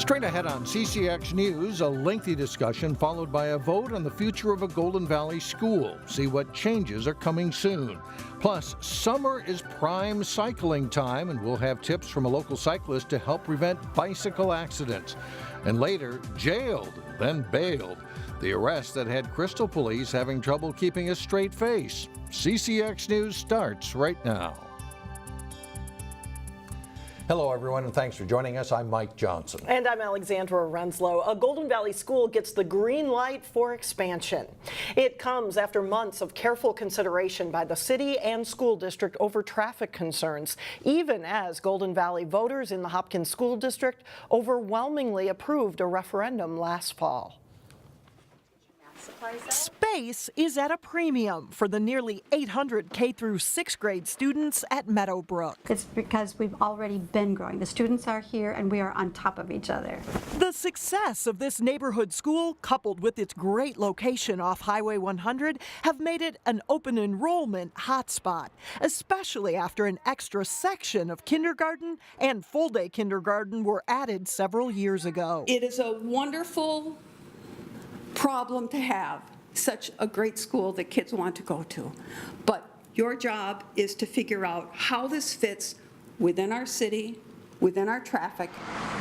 Straight ahead on CCX News, a lengthy discussion followed by a vote on the future of a Golden Valley school. See what changes are coming soon. Plus, summer is prime cycling time, and we'll have tips from a local cyclist to help prevent bicycle accidents. And later, jailed, then bailed. The arrest that had Crystal Police having trouble keeping a straight face. CCX News starts right now. Hello, everyone, and thanks for joining us. I'm Mike Johnson. And I'm Alexandra Renslow. A Golden Valley school gets the green light for expansion. It comes after months of careful consideration by the city and school district over traffic concerns, even as Golden Valley voters in the Hopkins School District overwhelmingly approved a referendum last fall. Space is at a premium for the nearly 800 K through 6th grade students at Meadowbrook. It's because we've already been growing. The students are here and we are on top of each other. The success of this neighborhood school, coupled with its great location off Highway 100, have made it an open enrollment hotspot, especially after an extra section of kindergarten and full-day kindergarten were added several years ago. It is a wonderful problem to have such a great school that kids want to go to. But your job is to figure out how this fits within our city, within our traffic.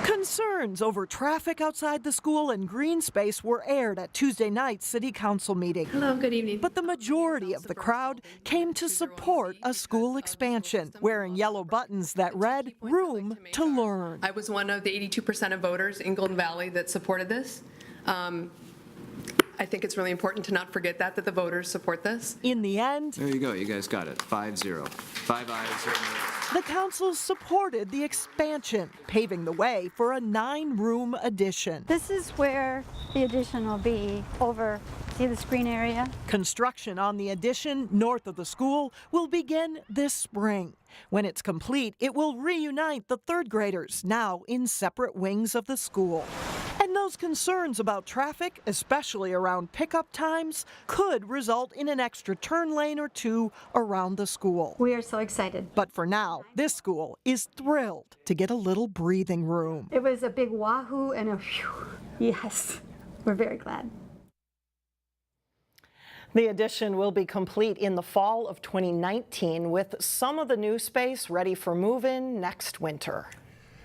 Concerns over traffic outside the school and green space were aired at Tuesday night's city council meeting. Hello, good evening. But the majority of the crowd came to support a school expansion, wearing yellow buttons that read, "Room to Learn." I was one of the 82% of voters in Golden Valley that supported this. I think it's really important to not forget that the voters support this. In the end, there you go, you guys got it, 5-0. 5 ayes. The council supported the expansion, paving the way for a 9-room addition. This is where the addition will be over, see the screen area? Construction on the addition north of the school will begin this spring. When it's complete, it will reunite the 3rd graders, now in separate wings of the school. And those concerns about traffic, especially around pickup times, could result in an extra turn lane or two around the school. We are so excited. But for now, this school is thrilled to get a little breathing room. It was a big wahoo and a phew. Yes, we're very glad. The addition will be complete in the fall of 2019, with some of the new space ready for move-in next winter.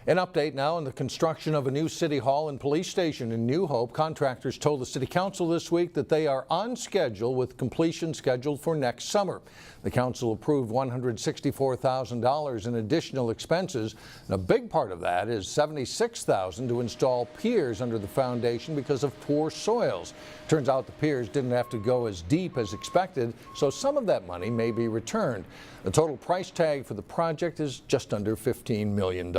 An update now on the construction of a new city hall and police station in New Hope. Contractors told the city council this week that they are on schedule with completion scheduled for next summer. The council approved $164,000 in additional expenses, and a big part of that is $76,000 to install piers under the foundation because of poor soils. Turns out the piers didn't have to go as deep as expected, so some of that money may be returned. The total price tag for the project is just under $15 million.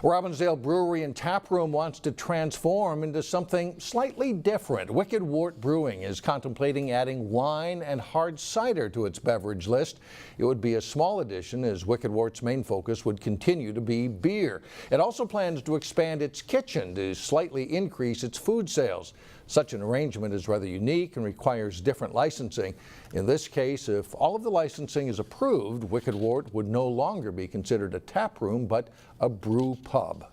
Robbinsdale Brewery and Tap Room wants to transform into something slightly different. Wort Brewing is contemplating adding wine and hard cider to its beverage list. It would be a small addition, as Wort's main focus would continue to be beer. It also plans to expand its kitchen to slightly increase its food sales. Such an arrangement is rather unique and requires different licensing. In this case, if all of the licensing is approved, Wort would no longer be considered a tap room, but a brew pub.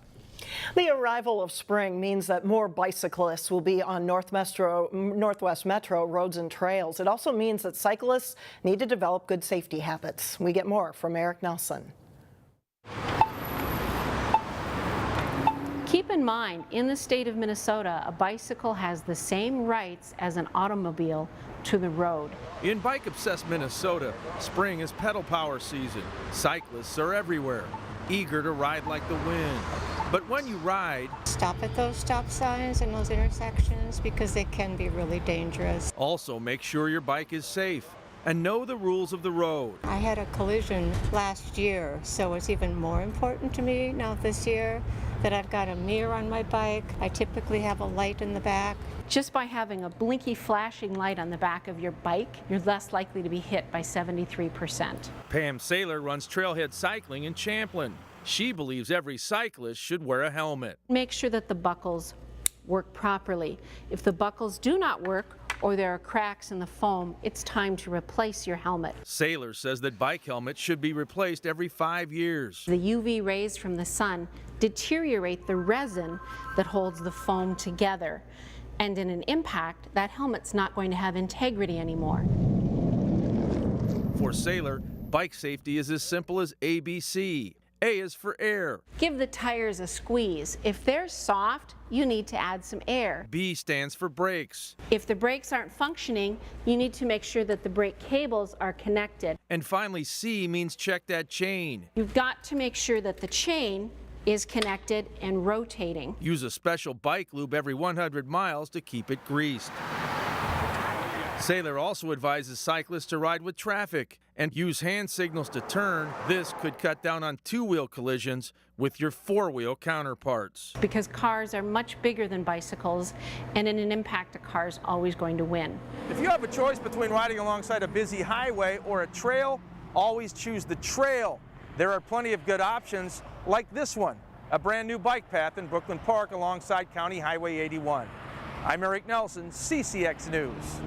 The arrival of spring means that more bicyclists will be on Northwest Metro roads and trails. It also means that cyclists need to develop good safety habits. We get more from Eric Nelson. Keep in mind, in the state of Minnesota, a bicycle has the same rights as an automobile to the road. In bike-obsessed Minnesota, spring is pedal power season. Cyclists are everywhere, eager to ride like the wind. But when you ride, stop at those stop signs and those intersections because they can be really dangerous. Also make sure your bike is safe and know the rules of the road. I had a collision last year, so it's even more important to me now this year that I've got a mirror on my bike. I typically have a light in the back. Just by having a blinky flashing light on the back of your bike, you're less likely to be hit by 73%. Pam SAYLER runs Trailhead Cycling in Champlin. She believes every cyclist should wear a helmet. Make sure that the buckles work properly. If the buckles do not work, or there are cracks in the foam, it's time to replace your helmet. SAYLER says that bike helmets should be replaced every 5 years. The UV rays from the sun deteriorate the resin that holds the foam together. And in an impact, that helmet's not going to have integrity anymore. For SAYLER, bike safety is as simple as ABC. A is for air. Give the tires a squeeze. If they're soft, you need to add some air. B stands for brakes. If the brakes aren't functioning, you need to make sure that the brake cables are connected. And finally, C means check that chain. You've got to make sure that the chain is connected and rotating. Use a special bike lube every 100 miles to keep it greased. SAYLER also advises cyclists to ride with traffic and use hand signals to turn. This could cut down on two-wheel collisions with your four-wheel counterparts. Because cars are much bigger than bicycles, and in an impact, a car's always going to win. If you have a choice between riding alongside a busy highway or a trail, always choose the trail. There are plenty of good options like this one, a brand new bike path in Brooklyn Park alongside County Highway 81. I'm Eric Nelson, CCX News.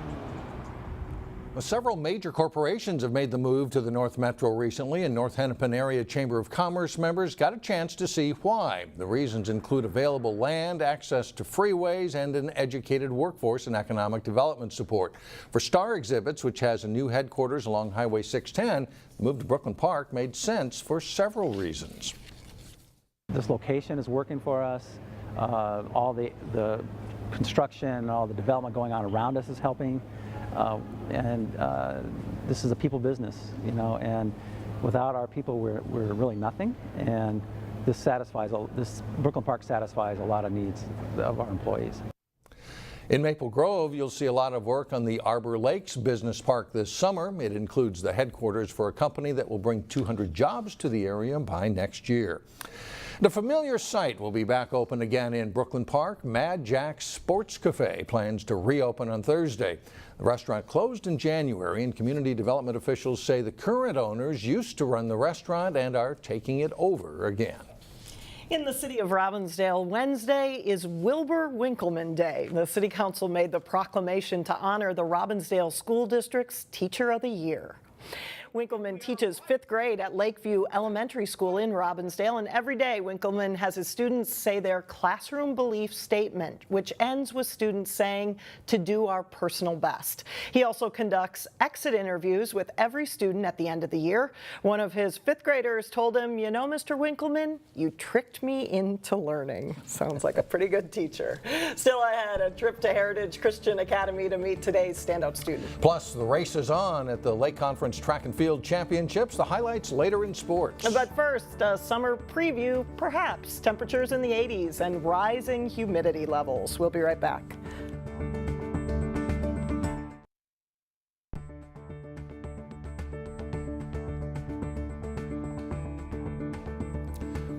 Well, several major corporations have made the move to the North Metro recently, and North Hennepin Area Chamber of Commerce members got a chance to see why. The reasons include available land, access to freeways, and an educated workforce and economic development support. For Star Exhibits, which has a new headquarters along Highway 610, the move to Brooklyn Park made sense for several reasons. This location is working for us. All the construction, all the development going on around us is helping. This is a people business, you know, and without our people, we're really nothing. And this Brooklyn Park satisfies a lot of needs of our employees. In Maple Grove, you'll see a lot of work on the Arbor Lakes Business Park this summer. It includes the headquarters for a company that will bring 200 jobs to the area by next year. The familiar site will be back open again in Brooklyn Park. Mad Jack's Sports Cafe plans to reopen on Thursday. The restaurant closed in January, and community development officials say the current owners used to run the restaurant and are taking it over again. In the city of Robbinsdale, Wednesday is Wilbur Winkleman Day. The city council made the proclamation to honor the Robbinsdale School District's Teacher of the Year. Winkleman teaches 5th grade at Lakeview Elementary School in Robbinsdale, and every day Winkleman has his students say their classroom belief statement, which ends with students saying to do our personal best. He also conducts exit interviews with every student at the end of the year. One of his 5th graders told him, "You know, Mr. Winkleman, you tricked me into learning." Sounds like a pretty good teacher. Still ahead, a trip to Heritage Christian Academy to meet today's standout student. Plus, the race is on at the Lake Conference Track and Field Championships. The highlights later in sports. But first, a summer preview, perhaps. Temperatures in the 80s and rising humidity levels. We'll be right back.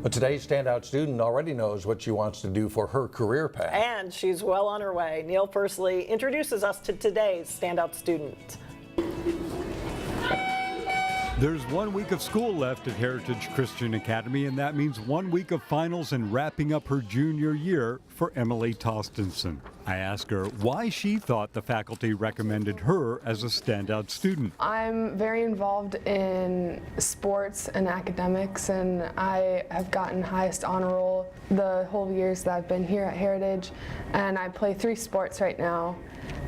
But today's standout student already knows what she wants to do for her career path. And she's well on her way. Neil Persley introduces us to today's standout student. There's 1 week of school left at Heritage Christian Academy, and that means 1 week of finals and wrapping up her junior year for Emily Tostenson. I asked her why she thought the faculty recommended her as a standout student. I'm very involved in sports and academics, and I have gotten highest honor roll the whole years that I've been here at Heritage, and I play 3 sports right now.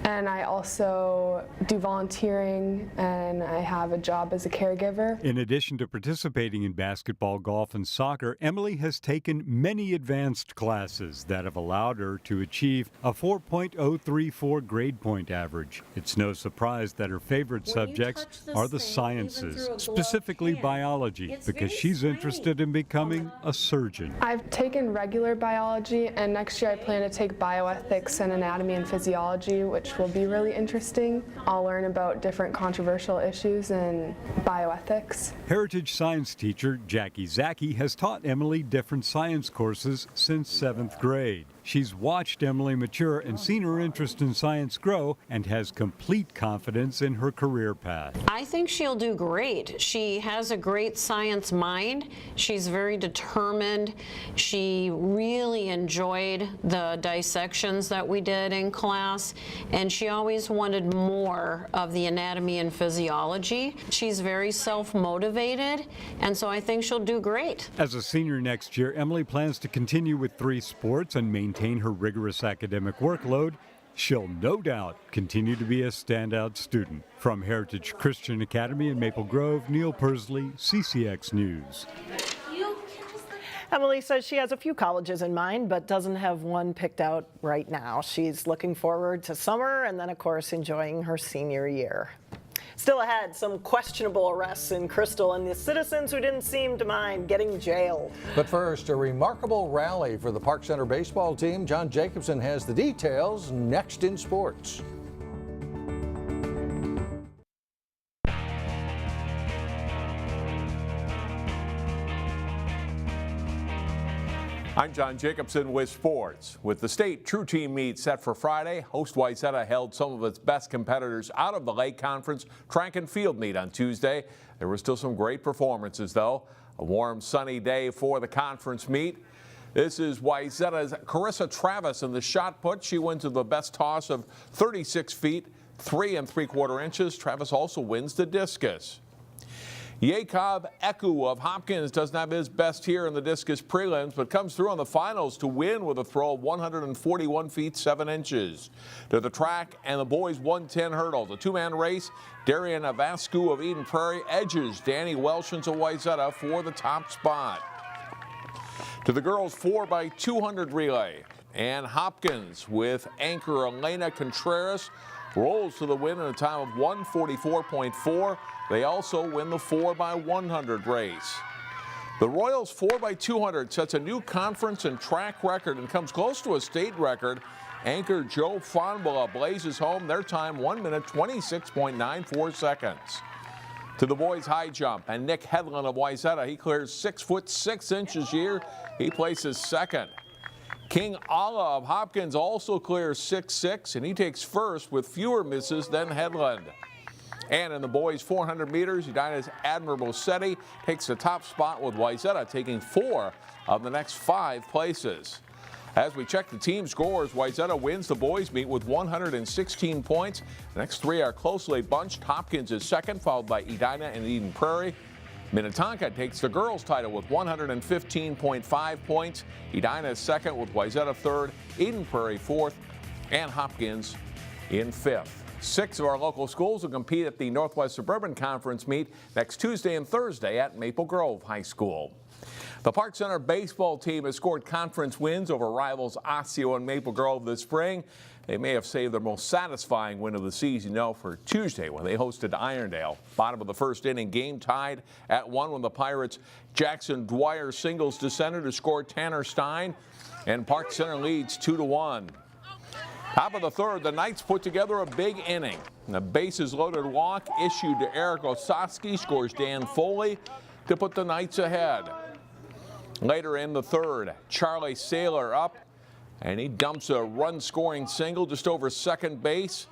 And I also do volunteering, and I have a job as a caregiver. In addition to participating in basketball, golf, and soccer, Emily has taken many advanced classes that have allowed her to achieve a 4.034 grade point average. It's no surprise that her favorite subjects are the sciences, specifically biology, because she's interested in becoming a surgeon. I've taken regular biology, and next year I plan to take bioethics and anatomy and physiology, which will be really interesting. I'll learn about different controversial issues in bioethics. Heritage science teacher Jackie Zaki has taught Emily different science courses since 7th grade. She's watched Emily mature and seen her interest in science grow and has complete confidence in her career path. I think she'll do great. She has a great science mind. She's very determined. She really enjoyed the dissections that we did in class, and she always wanted more of the anatomy and physiology. She's very self-motivated, and so I think she'll do great. As a senior next year, Emily plans to continue with 3 sports and maintain her rigorous academic workload. She'll no doubt continue to be a standout student. From Heritage Christian Academy in Maple Grove, Neil Persley, CCX News. Emily says she has a few colleges in mind, but doesn't have one picked out right now. She's looking forward to summer and then, of course, enjoying her senior year. Still ahead, some questionable arrests in Crystal and the citizens who didn't seem to mind getting jailed. But first, a remarkable rally for the Park Center baseball team. John Jacobson has the details next in sports. I'm John Jacobson with sports. With the state True Team meet set for Friday, host WAYZATA held some of its best competitors out of the Lake Conference track and field meet on Tuesday. There were still some great performances, though. A warm, sunny day for the conference meet. This is WAYZATA's Carissa Travis in the shot put. She wins with the best toss of 36 feet, 3 3/4 inches. Travis also wins the discus. Jacob Eku of Hopkins doesn't have his best here in the discus prelims, but comes through on the finals to win with a throw of 141 feet 7 inches. To the track and the boys 110 hurdle. The 2-man race, Darian Avascu of Eden Prairie edges Danny Welshins of WAYZATA for the top spot. To the girls 4x200 relay, and Hopkins with anchor Elena Contreras rolls to the win in a time of 1:44.4. They also win the 4x100 race. The Royals 4x200 sets a new conference and track record and comes close to a state record. Anchor Joe Fonbola blazes home, their time 1 minute 26.94 seconds. To the boys high jump, and Nick Hedlund of WAYZATA, he clears 6 foot 6 inches here. He places second. King Allah of Hopkins also clears 6'6", and he takes first with fewer misses than Hedlund. And in the boys 400 meters, Edina's Admiral Setti takes the top spot with WAYZATA taking 4 of the next 5 places. As we check the team scores, WAYZATA wins the boys meet with 116 points. The next 3 are closely bunched. Hopkins is second, followed by Edina and Eden Prairie. Minnetonka takes the girls' title with 115.5 points. Edina is second with WAYZATA third, Eden Prairie fourth, and Hopkins in fifth. 6 of our local schools will compete at the Northwest Suburban Conference meet next Tuesday and Thursday at Maple Grove High School. The Park Center baseball team has scored conference wins over rivals Osseo and Maple Grove this spring. They may have saved their most satisfying win of the season, for Tuesday when they hosted Irondale. Bottom of the first inning, game tied at 1 when the Pirates' Jackson Dwyer singles to center to score Tanner Stein, and Park Center leads 2-1. Top of the third, the Knights put together a big inning. The bases loaded walk issued to Eric Osowski, scores Dan Foley to put the Knights ahead. Later in the third, Charlie SAYLER up, and he dumps a run-scoring single just over second base.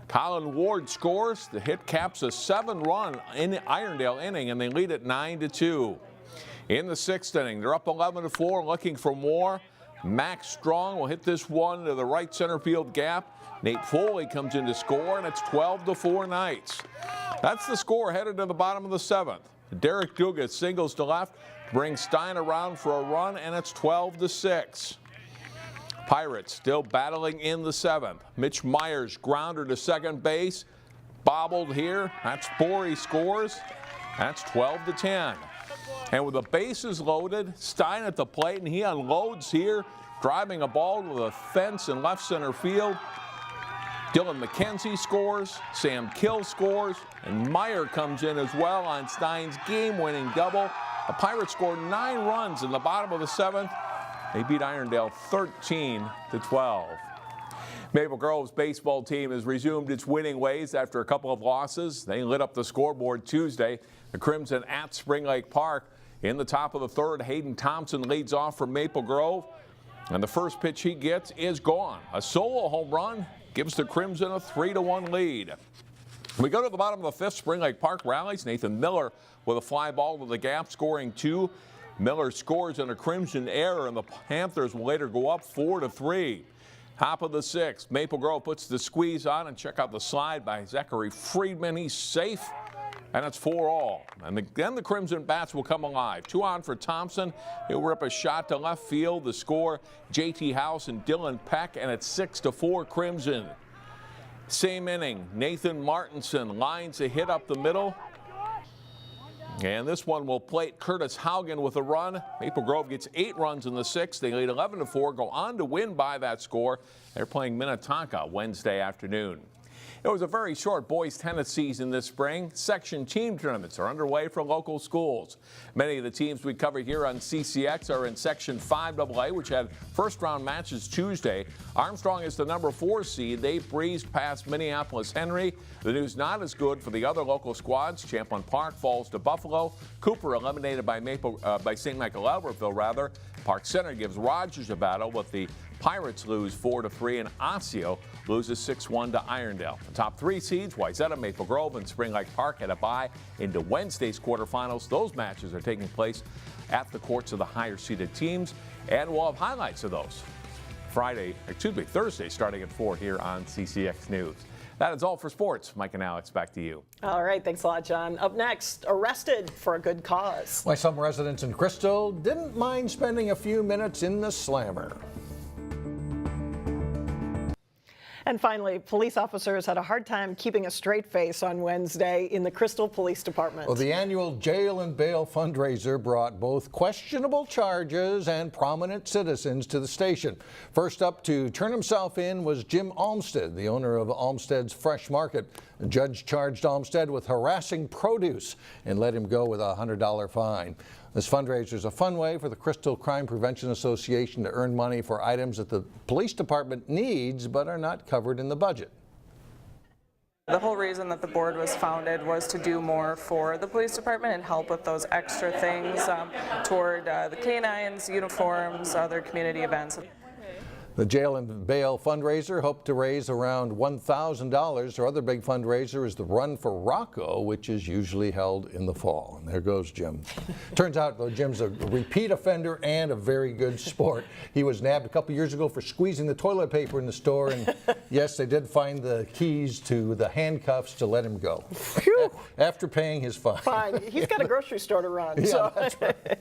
Colin Ward scores. The hit caps a 7-run in Irondale inning, and they lead at 9-2. In the 6th inning, they're up 11-4, looking for more. Max Strong will hit this one to the right center field gap. Nate Foley comes in to score, and it's 12-4 Knights. That's the score headed to the bottom of the 7th. Derek Dugas singles to left, brings Stein around for a run, and it's 12-6. Pirates still battling in the 7th. Mitch Myers grounder to second base. Bobbled here. That's Borey scores. That's 12-10. And with the bases loaded, Stein at the plate, and he unloads here, driving a ball to the fence in left center field. Dylan McKenzie scores, Sam Kill scores, and Meyer comes in as well on Stein's game-winning double. The Pirates scored 9 runs in the bottom of the 7th. They beat Irondale 13-12. Maple Grove's baseball team has resumed its winning ways after a couple of losses. They lit up the scoreboard Tuesday. The Crimson at Spring Lake Park. In the top of the third, Hayden Thompson leads off for Maple Grove. And the first pitch he gets is gone. A solo home run gives the Crimson a 3-1 lead. We go to the bottom of the fifth. Spring Lake Park rallies. Nathan Miller with a fly ball to the gap, scoring 2. Miller scores in a Crimson error, and the Panthers will later go up 4-3. Top of the sixth, Maple Grove puts the squeeze on, and check out the slide by Zachary Friedman. He's safe, and it's 4-all. And then the Crimson bats will come alive. 2 on for Thompson. He'll rip a shot to left field. The score, J.T. House and Dylan Peck, and it's 6-4 Crimson. Same inning, Nathan Martinson lines a hit up the middle. And this one will plate Curtis Haugen with a run. Maple Grove gets 8 runs in the sixth. They lead 11-4, go on to win by that score. They're playing Minnetonka Wednesday afternoon. It was a very short boys tennis season this spring. Section team tournaments are underway for local schools. Many of the teams we cover here on CCX are in Section 5AA, which had first-round matches Tuesday. Armstrong is the number 4 seed. They breezed past Minneapolis Henry. The news not as good for the other local squads. Champlin Park falls to Buffalo. Cooper eliminated by St. Michael Albertville. Park Center gives Rogers a battle, with the Pirates lose 4-3, and Osseo loses 6-1 to Irondale. The top 3 seeds, WAYZATA, Maple Grove, and Spring Lake Park, had a bye into Wednesday's quarterfinals. Those matches are taking place at the courts of the higher-seeded teams, and we'll have highlights of those Thursday, starting at 4 here on CCX News. That is all for sports. Mike and Alex, back to you. All right, thanks a lot, John. Up next, arrested for a good cause. Why some residents in Crystal didn't mind spending a few minutes in the slammer. And finally, police officers had a hard time keeping a straight face on Wednesday in the Crystal Police Department. Well, the annual Jail and Bail fundraiser brought both questionable charges and prominent citizens to the station. First up to turn himself in was Jim Olmsted, the owner of Olmsted's Fresh Market. The judge charged Olmsted with harassing produce and let him go with a $100 fine. This fundraiser is a fun way for the Crystal Crime Prevention Association to earn money for items that the police department needs but are not covered in the budget. The whole reason that the board was founded was to do more for the police department and help with those extra things toward the canines, uniforms, other community events. The Jail and Bail fundraiser hoped to raise around $1,000. Our other big fundraiser is the Run for Rocco, which is usually held in the fall. And there goes Jim. Turns out, though, Jim's a repeat offender and a very good sport. He was nabbed a couple years ago for squeezing the toilet paper in the store, and yes, they did find the keys to the handcuffs to let him go after paying his fine. Fine. He's got a grocery store to run. Yeah, so. that's right.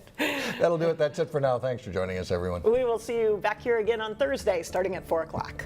That'll do it. That's it for now. Thanks for joining us, everyone. We will see you back here again on Thursday, starting at 4 o'clock.